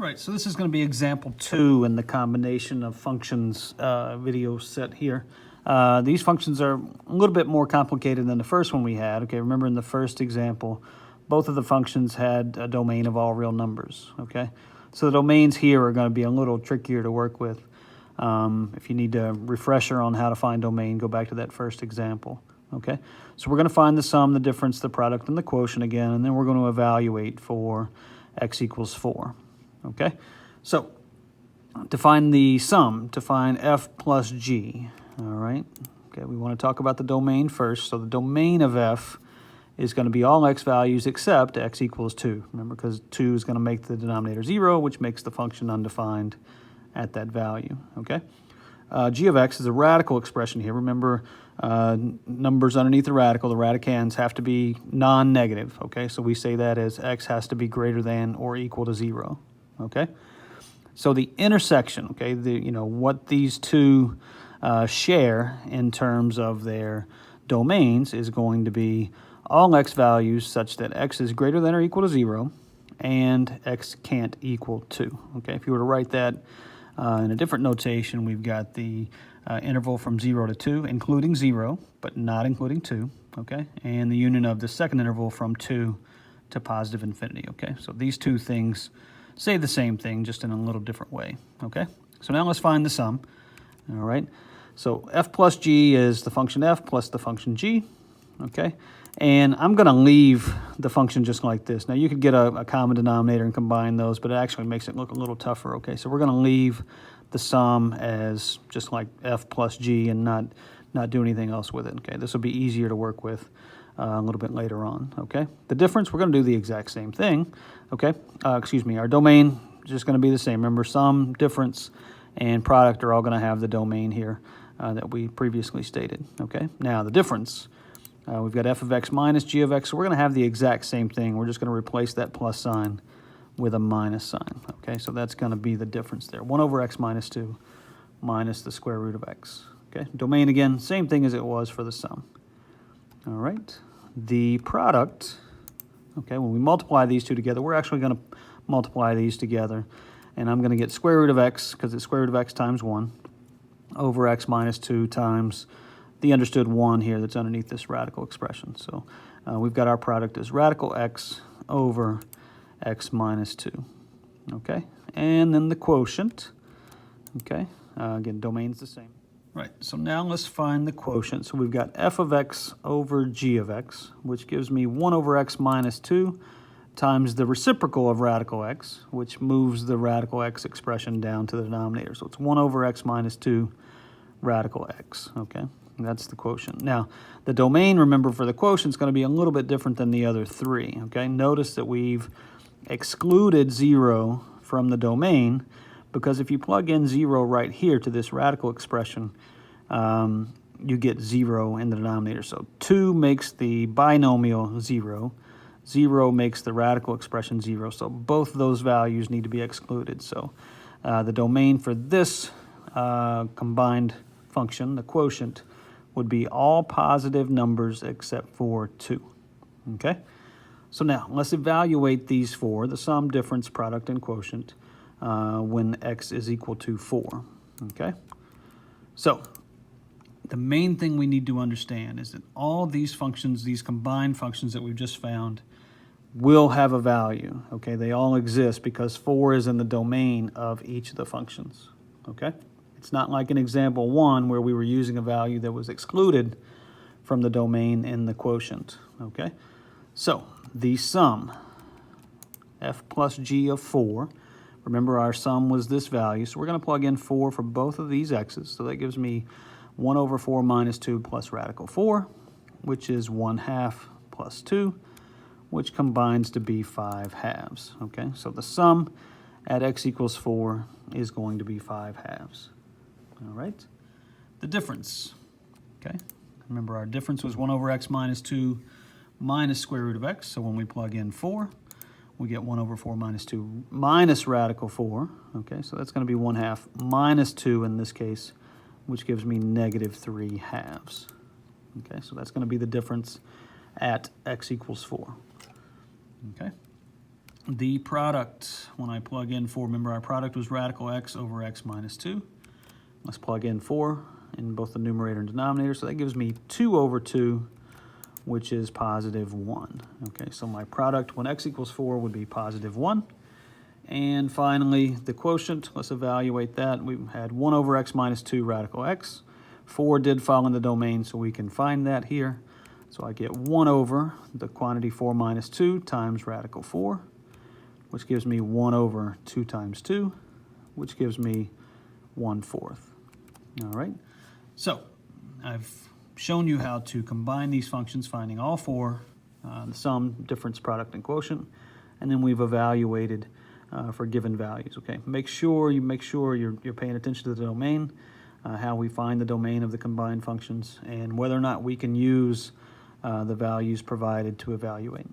Right, so this is going to be example 2 in the combination of functions video set here. These functions are a little bit more complicated than the first one we had. Okay, remember in the first example, both of the functions had a domain of all real numbers. Okay, so the domains here are going to be a little trickier to work with. If you need a refresher on how to find domain, go back to that first example. Okay, so we're going to find the sum, the difference, the product, and the quotient again, and then we're going to evaluate for x equals 4. Okay, so to find the sum, to find f plus g, all right, okay, we want to talk about the domain first. So the domain of f is going to be all x values except x equals 2. Remember, because 2 is going to make the denominator 0, which makes the function undefined at that value, okay? G of x is a radical expression here. Remember, numbers underneath the radicands have to be non-negative, okay? So we say that as x has to be greater than or equal to 0, okay? So the intersection, okay, what these two share in terms of their domains is going to be all x values such that x is greater than or equal to 0 and x can't equal 2, okay? If you were to write that in a different notation, we've got the interval from 0 to 2, including 0, but not including 2, okay? And the union of the second interval from 2 to positive infinity, okay? So these two things say the same thing, just in a little different way, okay? So now let's find the sum, all right? So f plus g is the function f plus the function g, okay? And I'm going to leave the function just like this. Now, you could get a common denominator and combine those, but it actually makes it look a little tougher, okay? So we're going to leave the sum as just like f plus g and not do anything else with it, okay? This will be easier to work with a little bit later on, okay? The difference, we're going to do the exact same thing, okay? Our domain is just going to be the same. Remember, sum, difference, and product are all going to have the domain here that we previously stated, okay? Now, the difference, we've got f of x minus g of x, so we're going to have the exact same thing. We're just going to replace that plus sign with a minus sign, okay? So that's going to be the difference there. 1 over x minus 2 minus the square root of x, okay? Domain, again, same thing as it was for the sum. All right, the product, okay, when we multiply these two together, we're actually going to multiply these together, and I'm going to get square root of x, because it's square root of x times 1, over x minus 2 times the understood 1 here that's underneath this radical expression. So we've got our product as radical x over x minus 2, okay? And then the quotient, okay? Again, domain's the same. Right, so now let's find the quotient. So we've got f of x over g of x, which gives me 1 over x minus 2 times the reciprocal of radical x, which moves the radical x expression down to the denominator. So it's 1 over x minus 2 radical x, okay? And that's the quotient. Now, the domain, remember, for the quotient is going to be a little bit different than the other three, okay? Notice that we've excluded 0 from the domain, because if you plug in 0 right here to this radical expression, you get 0 in the denominator. So 2 makes the binomial 0. 0 makes the radical expression 0. So both those values need to be excluded. So the domain for this combined function, the quotient, would be all positive numbers except for 2. Okay? So now, let's evaluate these four, the sum, difference, product, and quotient, when x is equal to 4, okay? So, the main thing we need to understand is that all these functions, these combined functions that we've just found, will have a value, okay? They all exist because 4 is in the domain of each of the functions, okay? It's not like in example 1 where we were using a value that was excluded from the domain in the quotient, okay? So, the sum, f plus g of 4, remember our sum was this value, so we're going to plug in 4 for both of these x's, so that gives me 1 over 4 minus 2 plus radical 4, which is 1/2 plus 2, which combines to be 5/2, okay? So the sum at x equals 4 is going to be 5/2, all right? The difference, okay? Remember our difference was 1 over x minus 2 minus square root of x, so when we plug in 4, we get 1 over 4 minus 2 minus radical 4, okay? So that's going to be 1/2 minus 2 in this case, which gives me negative 3/2, okay? So that's going to be the difference at x equals 4, okay? the product, when I plug in 4, remember our product was radical x over x minus 2. Let's plug in 4 in both the numerator and denominator. So that gives me 2 over 2, which is positive 1. Okay, so my product when x equals 4 would be positive 1. And finally, the quotient, let's evaluate that. We had 1 over x minus 2 radical x. 4 did fall in the domain, so we can find that here. So I get 1 over the quantity 4 minus 2 times radical 4, which gives me 1 over 2 times 2, which gives me 1/4. All right, so I've shown you how to combine these functions, finding all 4, the sum, difference, product, and quotient, and then we've evaluated for given values. Okay, make sure you're paying attention to the domain, how we find the domain of the combined functions, and whether or not we can use the values provided to evaluate.